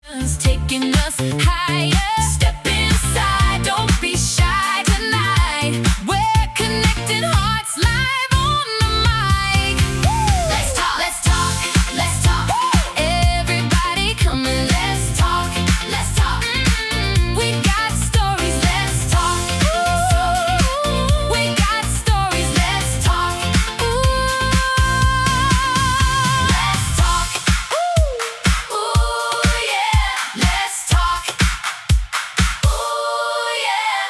Taking us higher. Step inside, don't be shy tonight. We're connecting hearts live on the mic. Let's talk, let's talk, let's talk. Everybody come and let's talk, let's talk. We got stories, let's talk. We got stories, let's talk. Let's talk. Ooh, yeah. Let's talk. Ooh, yeah.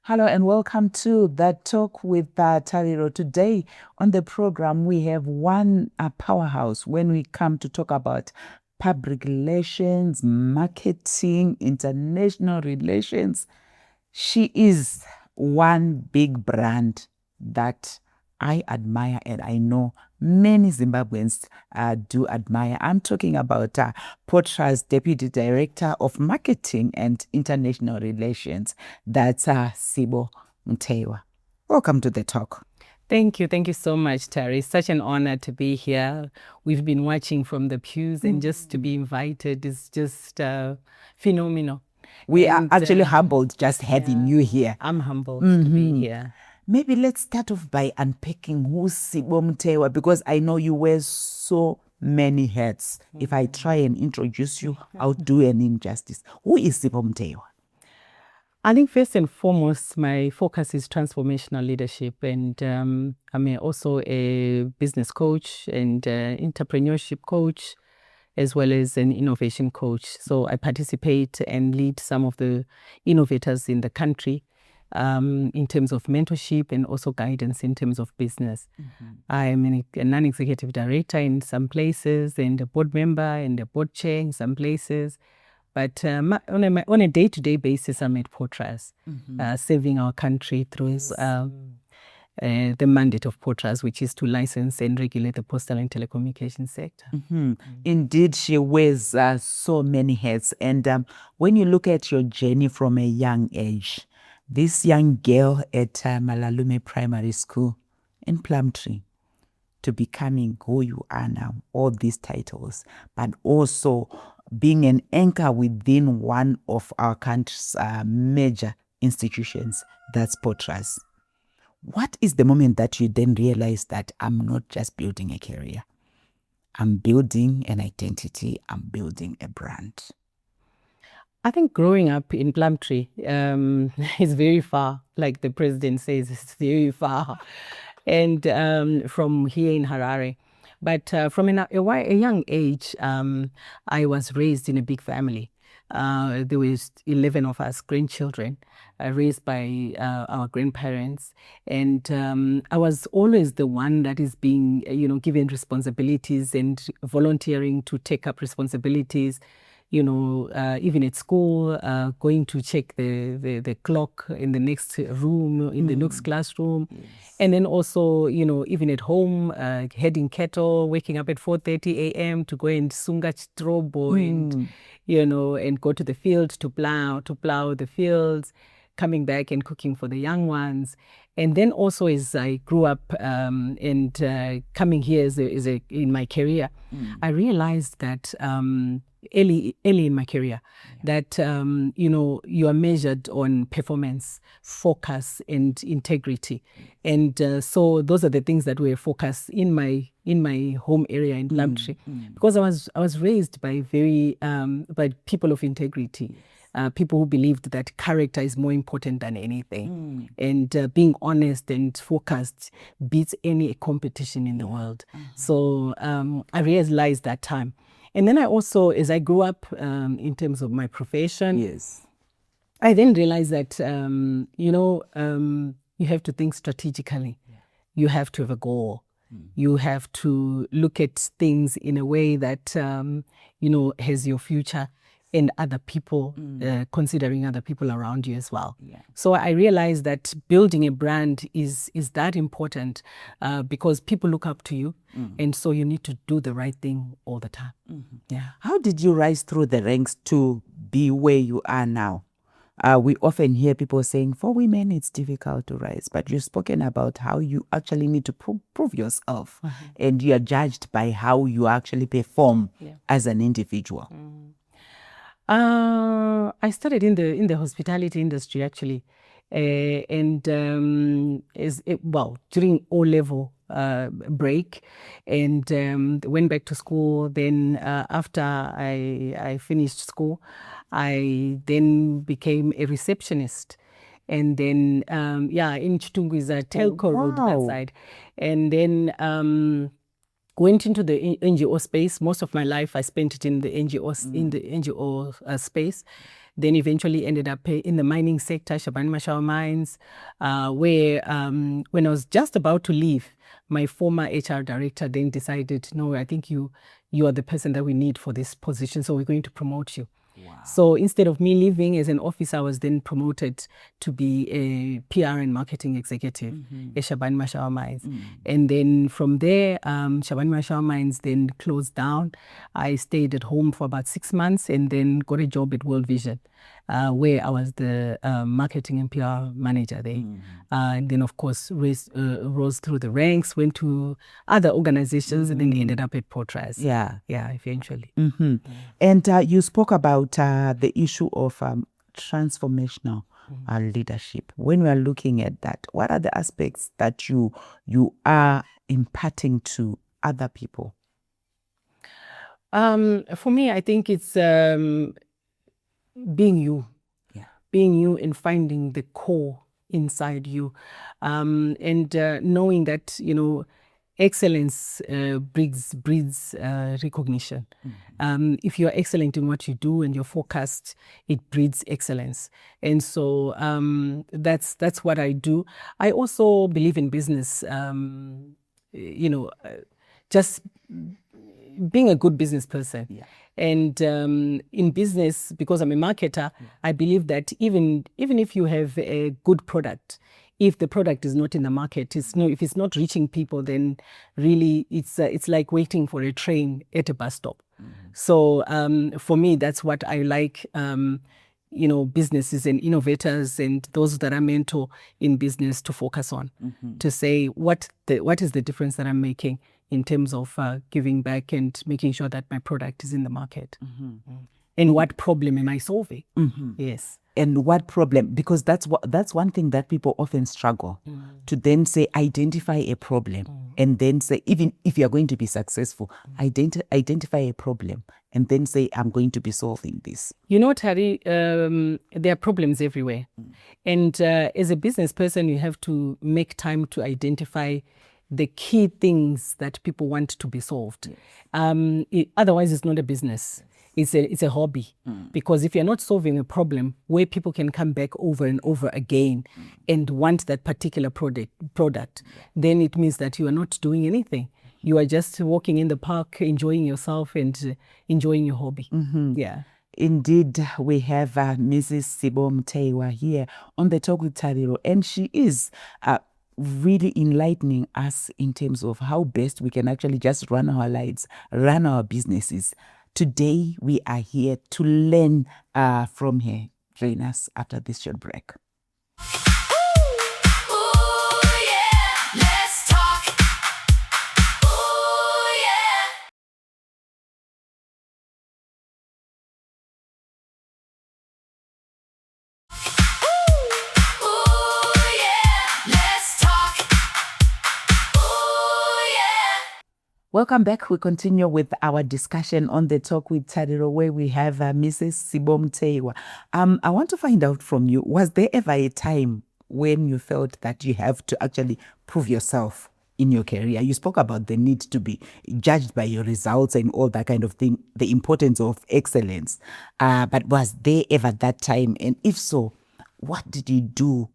Hello and welcome to That Talk with Tariro. Today on the program, we have one powerhouse when we come to talk about public relations, marketing, international relations. She is one big brand that I admire and I know many Zimbabweans do admire. I'm talking about Potra's Deputy Director of Marketing and International Relations. That's Sibo Muteyiwa. Welcome to the talk. Thank you. Thank you so much, Terry. Such an honor to be here. We've been watching from the pews and just to be invited is just phenomenal. We are And, actually humbled just having you here. I'm humbled to be here. Maybe let's start off by unpacking who's Sibo Muteyiwa, because I know you wear so many hats. If I try and introduce you, I'll do an injustice. Who is Sibo Muteyiwa? I think first and foremost, my focus is transformational leadership, and I'm also a business coach and entrepreneurship coach, as well as an innovation coach. So I participate and lead some of the innovators in the country in terms of mentorship and also guidance in terms of business. I'm a non-executive director in some places and a board member and a board chair in some places. But on a day-to-day basis, I'm at Potras, serving our country through the mandate of Potras, which is to license and regulate the postal and telecommunications sector. Indeed, she wears so many hats. And when you look at your journey from a young age, this young girl at Malalume Primary School in Plumtree, to becoming who you are now, all these titles, but also being an anchor within one of our country's major institutions, that's Potras. What is the moment that you then realize that I'm not just building a career, I'm building an identity, I'm building a brand? I think growing up in Plumtree is very far, like the president says, it's very far, and from here in Harare. But from a young age, I was raised in a big family. There was 11 of us grandchildren, raised by our grandparents. And I was always the one that is being, given responsibilities and volunteering to take up responsibilities. Even at school, going to check the clock in the next room, in the next classroom. Yes. And then also, even at home, heading cattle, waking up at 4:30 a.m. to go and sunga strobo and go to the field to plow the fields, coming back and cooking for the young ones. And then also as I grew up and coming here in my career, I realized that early in my career, that you are measured on performance, focus, and integrity, and so those are the things that were focused in my home area in Plumtree, because I was raised by by people of integrity. People who believed that character is more important than anything, and being honest and focused beats any competition in the world. So I realized that time. And then I also, as I grew up in terms of my profession, I then realized that, you have to think strategically. Yeah. You have to have a goal. You have to look at things in a way that, has your future and other people, considering other people around you as well. Yeah. So I realized that building a brand is that important because people look up to you, and so you need to do the right thing all the time. Yeah. How did you rise through the ranks to be where you are now? We often hear people saying, for women, it's difficult to rise. But you've spoken about how you actually need to prove yourself. And you are judged by how you actually perform as an individual. I started in the hospitality industry actually, during O-level break, and went back to school. Then after I finished school, I then became a receptionist. And then in Chitungu is a telco road that Wow. side, and then went into the NGO space. Most of my life I spent it in the NGO space. Then eventually ended up in the mining sector, Shabani Mashawa Mines, where when I was just about to leave, my former HR director then decided, no, I think you are the person that we need for this position, so we're going to promote you. Wow. So instead of me leaving as an officer, I was then promoted to be a PR and marketing executive at Shabani Mashawa Mines. And then from there, Shabani Mashawa Mines then closed down. I stayed at home for about 6 months and then got a job at World Vision, where I was the marketing and PR manager there. And then, of course, rose through the ranks, went to other organizations, and then ended up at Portras. Yeah. Yeah, eventually. And you spoke about the issue of transformational leadership. When we are looking at that, what are the aspects that you are imparting to other people? For me, I think it's being you. Yeah. Being you and finding the core inside you, and knowing that excellence breeds recognition. If you're excellent in what you do and you're focused, it breeds excellence. And so that's what I do. I also believe in business, just being a good business person. Yeah. And in business, because I'm a marketer, I believe that even if you have a good product, if the product is not in the market, if it's not reaching people, then really it's like waiting for a train at a bus stop. So for me, that's what I like. Businesses and innovators and those that I mentor in business to focus on, to say what is the difference that I'm making in terms of giving back and making sure that my product is in the market. And what problem am I solving? Yes. And what problem? Because that's one thing that people often struggle to then say, identify a problem, and then say, even if you're going to be successful, identify a problem, and then say, I'm going to be solving this. Tari, there are problems everywhere. And as a business person, you have to make time to identify the key things that people want to be solved. Otherwise, it's not a business. It's a hobby. Because if you're not solving a problem where people can come back over and over again and want that particular product, then it means that you are not doing anything. You are just walking in the park, enjoying yourself and enjoying your hobby. Yeah. Indeed, we have Mrs. Sibo Muteyiwa here on the Talk with Tariro, and she is really enlightening us in terms of how best we can actually just run our lives, run our businesses. Today, we are here to learn from her. Join us after this short break. Welcome back. We continue with our discussion on the Talk with Tariro, where we have Mrs. Sibo Muteyiwa. I want to find out from you, was there ever a time when you felt that you have to actually prove yourself in your career? You spoke about the need to be judged by your results and all that kind of thing, the importance of excellence. But was there ever that time? And if so, what did you do?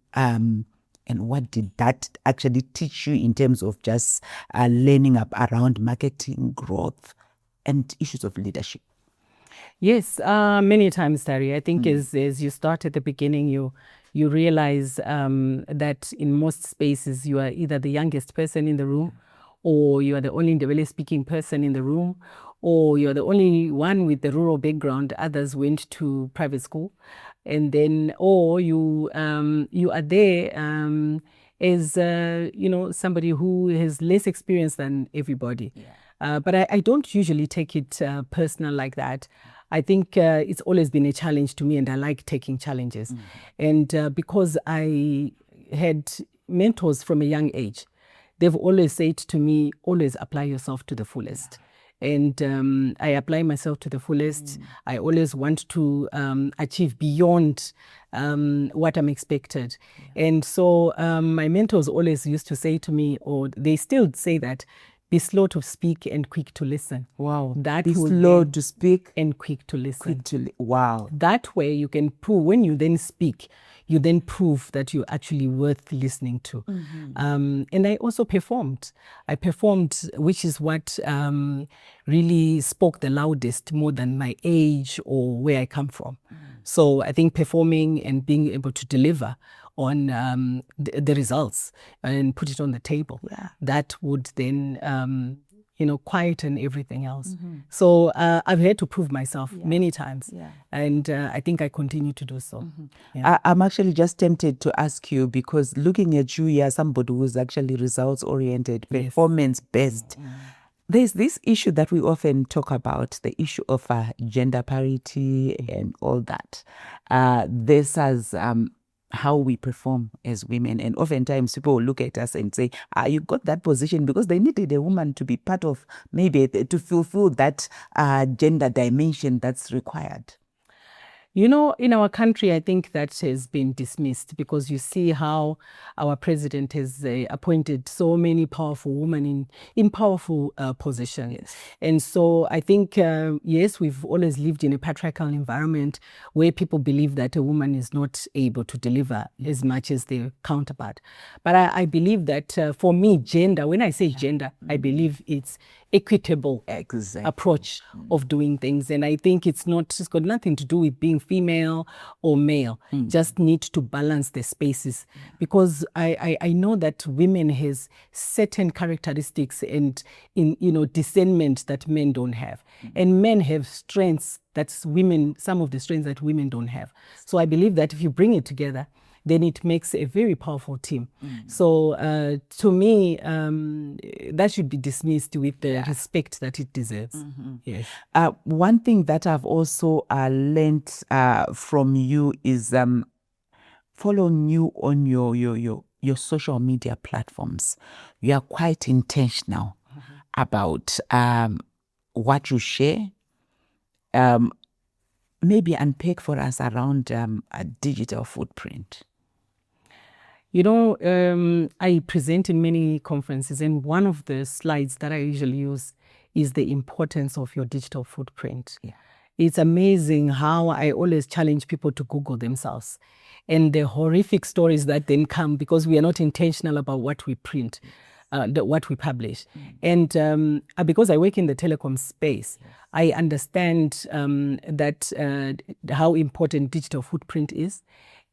And what did that actually teach you in terms of just learning up around marketing, growth, and issues of leadership? Yes, many times, Tari. I think as you start at the beginning, you realize that in most spaces you are either the youngest person in the room, or you are the only Ndebele speaking person in the room, or you're the only one with the rural background. Others went to private school. And then, or you are there as somebody who has less experience than everybody. But I don't usually take it personal like that. I think it's always been a challenge to me, and I like taking challenges. And because I had mentors from a young age, they've always said to me, always apply yourself to the fullest. And I apply myself to the fullest. I always want to achieve beyond what I'm expected. And so my mentors always used to say to me, or they still say that, be slow to speak and quick to listen. Wow. That Be will slow then- to speak. and quick to listen. Wow. That way you can prove, when you then speak, you then prove that you're actually worth listening to. And I also performed. I performed, which is what really spoke the loudest, more than my age or where I come from. So I think performing and being able to deliver on the results and put it on the table, that would then quieten everything else. So I've had to prove myself many times, and I think I continue to do so. I'm actually just tempted to ask you, because looking at you, you're somebody who's actually results oriented, performance based. There's this issue that we often talk about, the issue of gender parity and all that. This as how we perform as women, and oftentimes people will look at us and say, you got that position because they needed a woman to be part of, maybe to fulfill that gender dimension that's required. You know, in our country, I think that has been dismissed, because you see how our president has appointed so many powerful women in powerful positions. And so I think, yes, we've always lived in a patriarchal environment where people believe that a woman is not able to deliver as much as their counterpart. But I believe that for me, gender, when I say gender, I believe it's equitable approach of doing things. And I think it's got nothing to do with being female or male. Just need to balance the spaces, because I know that women has certain characteristics and discernment that men don't have, and men have strengths some of the strengths that women don't have. So I believe that if you bring it together, then it makes a very powerful team. So to me, that should be dismissed with the respect that it deserves. Yes. One thing that I've also learned from you is following you on your social media platforms. You are quite intentional about what you share. Maybe unpack for us around a digital footprint. You know, I present in many conferences, and one of the slides that I usually use is the importance of your digital footprint. It's amazing how I always challenge people to Google themselves, and the horrific stories that then come because we are not intentional about what we print, what we publish. And because I work in the telecom space, I understand that how important digital footprint is,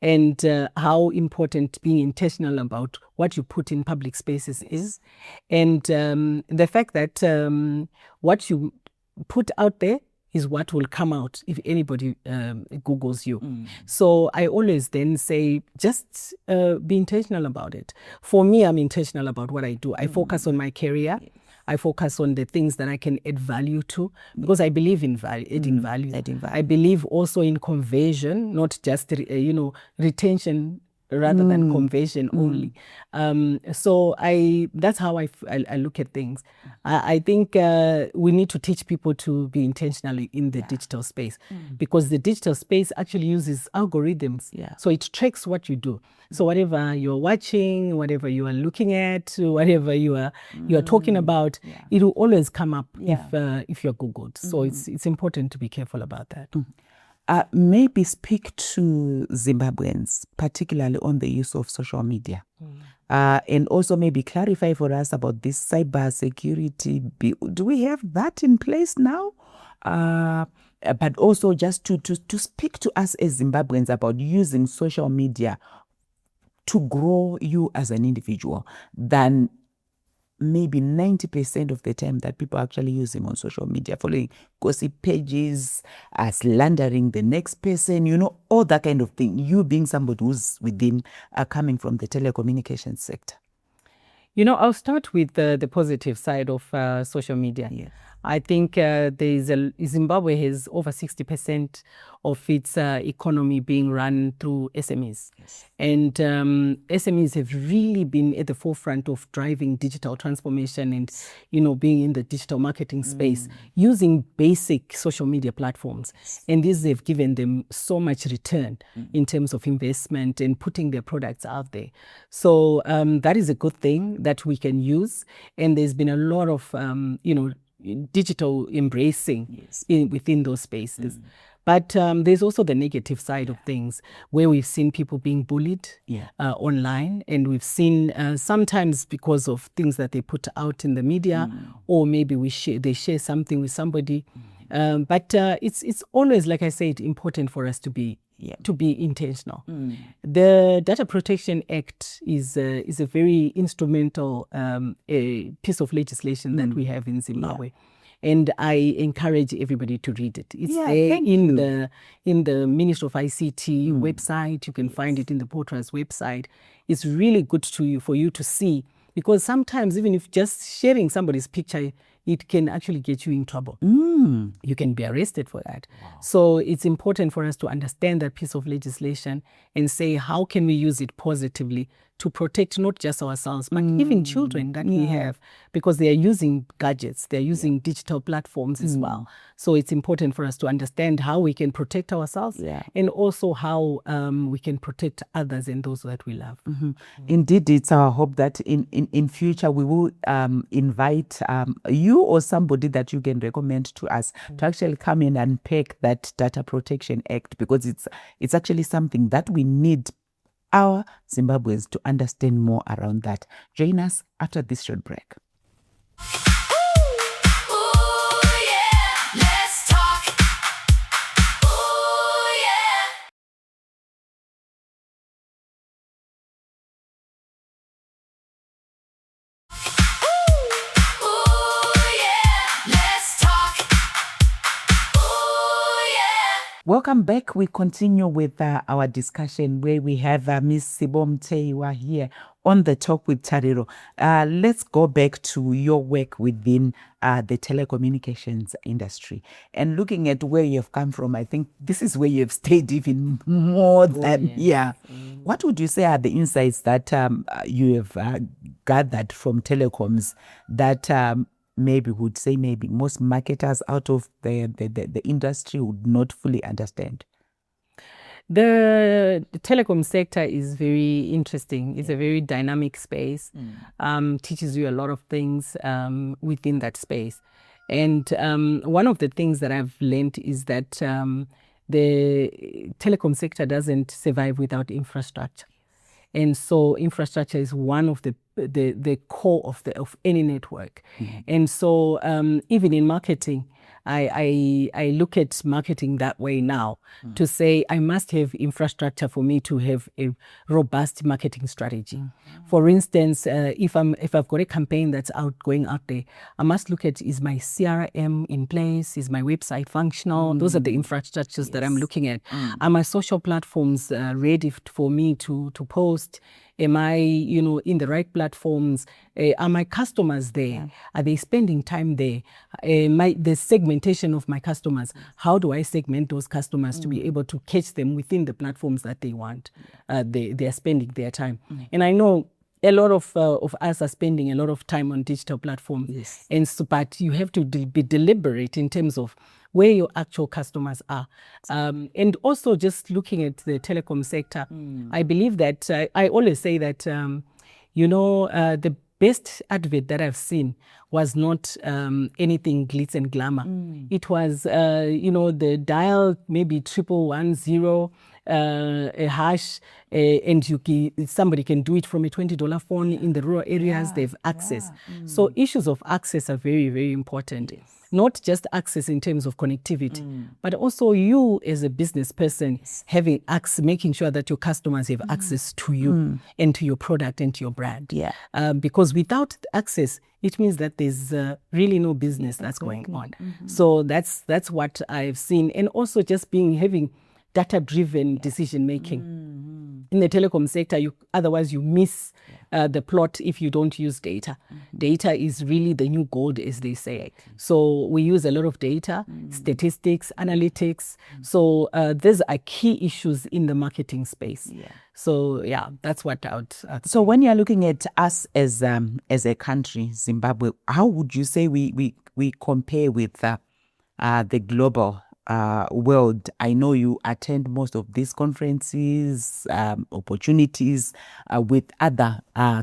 and how important being intentional about what you put in public spaces is. And the fact that what you put out there is what will come out if anybody Googles you. So I always then say, just be intentional about it. For me, I'm intentional about what I do. I focus on my career. I focus on the things that I can add value to, because I believe in adding value. I believe also in conversion, not just retention rather than conversion only. So that's how I look at things. I think we need to teach people to be intentional in the digital space, because the digital space actually uses algorithms. So it tracks what you do. So whatever you're watching, whatever you are looking at, whatever you are talking about, it will always come up if you're Googled. So it's important to be careful about that. Maybe speak to Zimbabweans, particularly on the use of social media. And also maybe clarify for us about this cyber security. Do we have that in place now? But also just to speak to us as Zimbabweans about using social media to grow you as an individual, than maybe 90% of the time that people are actually using on social media, following gossip pages, slandering the next person, all that kind of thing. You being somebody who's within, coming from the telecommunications sector. I'll start with the positive side of social media. I think Zimbabwe has over 60% of its economy being run through SMEs. Yes. And SMEs have really been at the forefront of driving digital transformation and, being in the digital marketing space using basic social media platforms. And these have given them so much return in terms of investment and putting their products out there. So that is a good thing that we can use. And there's been a lot of, digital embracing within those spaces. But there's also the negative side of things where we've seen people being bullied online, and we've seen sometimes because of things that they put out in the media, or maybe they share something with somebody. But it's always, like I said, important for us to be intentional. The Data Protection Act is a very instrumental piece of legislation that we have in Zimbabwe. And I encourage everybody to read it. It's there in the Ministry of ICT website. You can find it in the Portras website. It's really good for you to see, because sometimes even if just sharing somebody's picture, it can actually get you in trouble. You can be arrested for that. So it's important for us to understand that piece of legislation and say, how can we use it positively to protect not just ourselves, but even children that we have, because they are using gadgets, they're using digital platforms as well. So it's important for us to understand how we can protect ourselves and also how we can protect others and those that we love. Indeed, it's our hope that in future we will invite you or somebody that you can recommend to us to actually come in and unpack that Data Protection Act, because it's actually something that we need our Zimbabweans to understand more around that. Join us after this short break. Ooh, yeah, let's talk. Ooh, yeah. Ooh, yeah, let's talk. Ooh, yeah. Welcome back. We continue with our discussion where we have Miss Sibo Muteyiwa here on the Talk with Tariro. Let's go back to your work within the telecommunications industry. And looking at where you've come from, I think this is where you've stayed even more than, What would you say are the insights that you have gathered from telecoms that maybe most marketers out of the industry would not fully understand? The telecom sector is very interesting. It's a very dynamic space. Teaches you a lot of things within that space. And one of the things that I've learned is that the telecom sector doesn't survive without infrastructure. And so infrastructure is one of the core of any network. And so even in marketing, I look at marketing that way now, to say I must have infrastructure for me to have a robust marketing strategy. For instance, if I've got a campaign that's going out there, I must look at, is my CRM in place? Is my website functional? Those are the infrastructures that I'm looking at. Are my social platforms ready for me to post? Am I, in the right platforms? Are my customers there? Are they spending time there? The segmentation of my customers, how do I segment those customers to be able to catch them within the platforms that they want? They are spending their time. And I know a lot of us are spending a lot of time on digital platforms. And so, but you have to be deliberate in terms of where your actual customers are. And also just looking at the telecom sector, I believe that, I always say that, the best advert that I've seen was not anything glitz and glamour. It was, the dial maybe 1110, a hash, and somebody can do it from a $20 phone in the rural areas. They have access. So issues of access are very, very important. Not just access in terms of connectivity, but also you as a business person having access, making sure that your customers have access to you and to your product and to your brand. Because without access, it means that there's really no business that's going on. So that's what I've seen. And also just having data-driven decision making. In the telecom sector, otherwise you miss the plot if you don't use data. Data is really the new gold, as they say. So we use a lot of data, statistics, analytics. So these are key issues in the marketing space. So yeah, that's what I would So when you're looking at us as a country, Zimbabwe, how would you say we compare with the global world? I know you attend most of these conferences, opportunities with other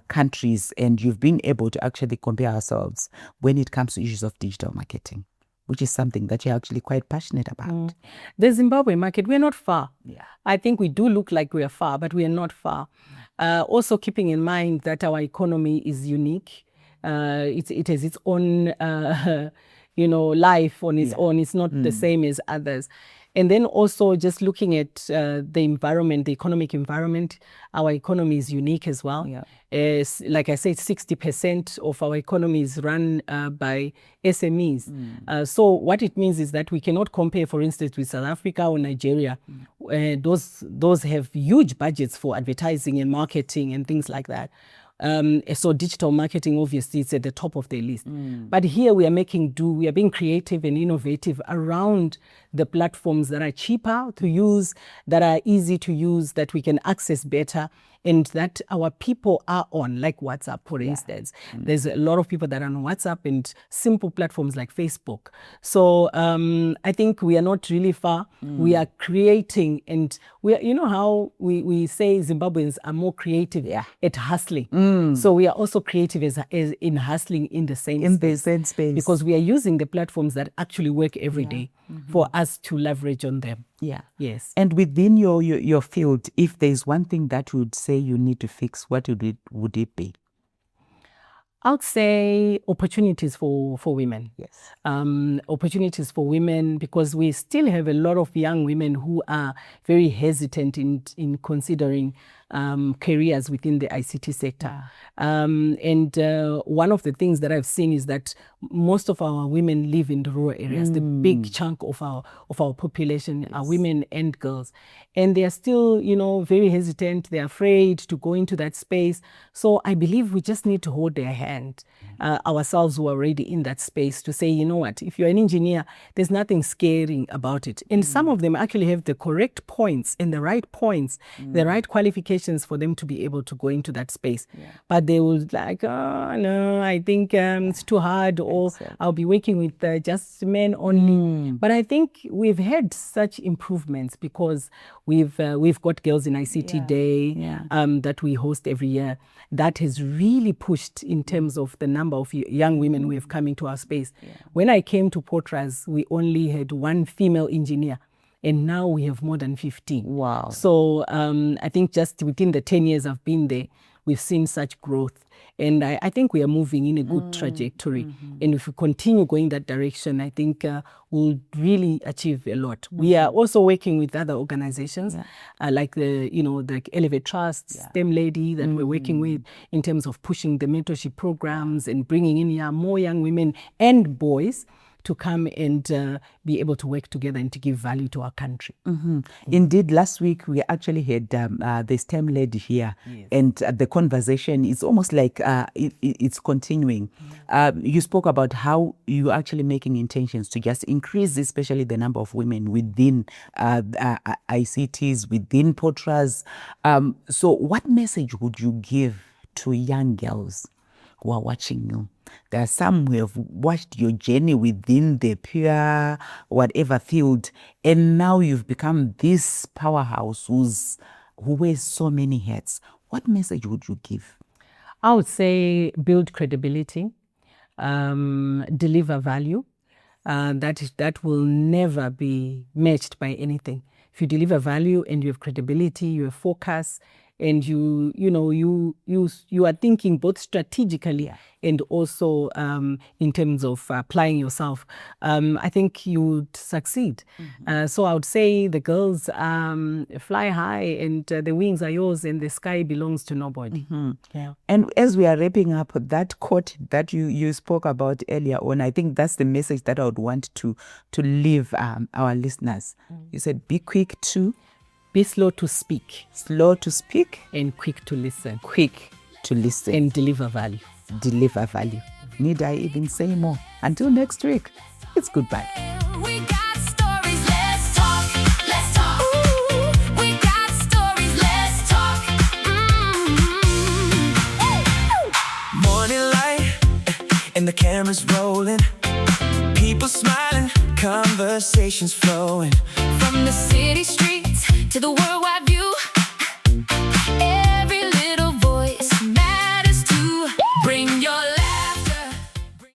countries, and you've been able to actually compare ourselves when it comes to issues of digital marketing, which is something that you're actually quite passionate about. The Zimbabwe market, we're not far. I think we do look like we are far, but we are not far. Also keeping in mind that our economy is unique. It has its own life on its own. It's not the same as others. And then also just looking at the environment, the economic environment, our economy is unique as well. Like I said, 60% of our economy is run by SMEs. So what it means is that we cannot compare, for instance, with South Africa or Nigeria. Those have huge budgets for advertising and marketing and things like that. So digital marketing, obviously, it's at the top of the list. But here we are making do, we are being creative and innovative around the platforms that are cheaper to use, that are easy to use, that we can access better, and that our people are on, like WhatsApp, for instance. There's a lot of people that are on WhatsApp and simple platforms like Facebook. So I think we are not really far. We are creating, and we are, you know how we say Zimbabweans are more creative at hustling. So we are also creative as in hustling in the same space. Because we are using the platforms that actually work every day for us to leverage on them. Yes. And within your field, if there's one thing that you would say you need to fix, what would it be? I would say opportunities for women. Opportunities for women, because we still have a lot of young women who are very hesitant in considering careers within the ICT sector. And one of the things that I've seen is that most of our women live in the rural areas. The big chunk of our population are women and girls. And they are still, very hesitant. They're afraid to go into that space. So I believe we just need to hold their hand, ourselves who are already in that space, to say, you know what, if you're an engineer, there's nothing scaring about it. And some of them actually have the correct points and the right points, the right qualifications for them to be able to go into that space. But they will like, oh, no, I think it's too hard, or I'll be working with just men only. But I think we've had such improvements because we've got Girls in ICT Day that we host every year. That has really pushed in terms of the number of young women who have come into our space. When I came to Portras, we only had one female engineer, and now we have more than 15. Wow. So I think just within the 10 years I've been there, we've seen such growth. And I think we are moving in a good trajectory. And if we continue going that direction, I think we'll really achieve a lot. We are also working with other organizations, like the Elevate Trust, STEM Lady that we're working with in terms of pushing the mentorship programs and bringing in more young women and boys to come and be able to work together and to give value to our country. Indeed, last week we actually had the STEM lady here, and the conversation is almost like it's continuing. You spoke about how you're actually making intentions to just increase, especially the number of women within ICTs, within Portras. So what message would you give to young girls who are watching you? There are some who have watched your journey within the pure whatever field, and now you've become this powerhouse who wears so many hats. What message would you give? I would say build credibility, deliver value. That will never be matched by anything. If you deliver value and you have credibility, you have focus, and you are thinking both strategically and also in terms of applying yourself, I think you would succeed. So I would say the girls fly high, and the wings are yours, and the sky belongs to nobody. Yeah. And as we are wrapping up, that quote that you spoke about earlier on, I think that's the message that I would want to leave our listeners. You said, be quick to... Be slow to speak. Slow to speak. And quick to listen. Quick to listen. And deliver value. Deliver value. Need I even say more? Until next week, it's goodbye. We got stories, let's talk. Let's talk. Ooh, we got stories, let's talk. Morning light and the cameras rolling, people smiling, conversations flowing. From the city streets to the worldwide view,